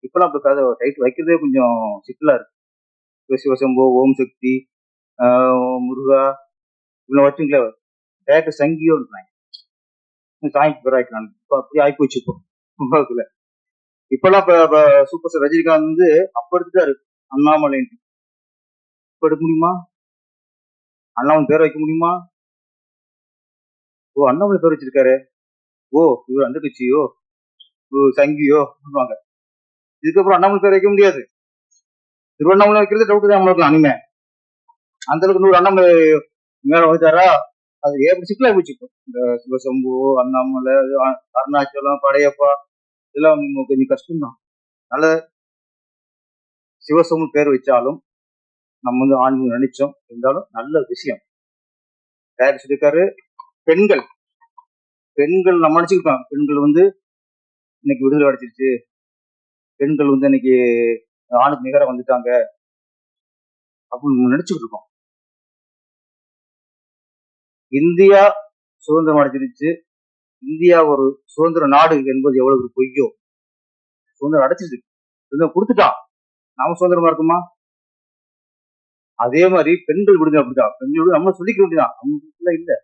இப்பெல்லாம் அப்படி கதை டைட்டில் வைக்கிறதே கொஞ்சம் சிக்கலா இருக்கு. சிவசம்போ, ஓம் சக்தி, முருகா இவ்வளவு வச்சுங்களேன். டேரக்டர் சங்கியோன்றாங்க. சாமிக்கு பேர் ஆயிக்கலாம். இப்போ அப்படி ஆகி போச்சு இப்போ உலகத்துல. இப்பெல்லாம் சூப்பர் ஸ்டார் ரஜினிகாந்த் வந்து அப்ப எடுத்துட்டாரு அண்ணாமலை. இப்ப எடுக்க முடியுமா? அண்ணாமலை பேர் வைக்க முடியுமா? ஓ அண்ணாமலை பேர் வச்சிருக்காரு, ஓ இவர் அந்த கட்சியோ, சங்கியோ சொல்லுவாங்க. இதுக்கப்புறம் அண்ணாமலை பேர் வைக்க முடியாது. திருவண்ணாமலை வைக்கிறது டவுட் தான் நம்மளுக்கு. அனிமே அந்த அளவுக்கு 100 அண்ணாமலை மேல வந்துட்டாரா? அது ஏன் சிக்கலா போச்சு. இந்த சிவசம்பு, அண்ணாமலை, அருணாச்சலம், படையப்பா இதெல்லாம் கொஞ்சம் கஷ்டம்தான். அதனால சிவசம்பு பேர் வச்சாலும் நம்ம வந்து ஆன்மீகம் நினைச்சோம் இருந்தாலும் நல்ல விஷயம். டேரக்டர் சொல்லியிருக்காரு. பெண்கள் நம்ம நினைச்சுக்கிட்டோம் பெண்கள் வந்து இன்னைக்கு விடுதலை அடைச்சிருச்சு, பெண்கள் வந்து இன்னைக்கு ஆணுக்கு நிகர வந்துட்டாங்க அப்படின்னு நினைச்சுக்கிட்டு இருக்கோம். இந்தியா சுதந்திரம் அடைச்சிருச்சு, இந்தியா ஒரு சுதந்திர நாடு என்பது எவ்வளவு பொய்யோ. சுதந்திரம் அடைச்சிருக்கு, சுதந்திரம் கொடுத்துட்டான், நாம சுதந்திரமா இருக்குமா? அதே மாதிரி பெண்கள் விடுதலை அப்படிதான். பெண்கள் நம்ம சொல்லிக்க வேண்டியதான், அவங்க இல்ல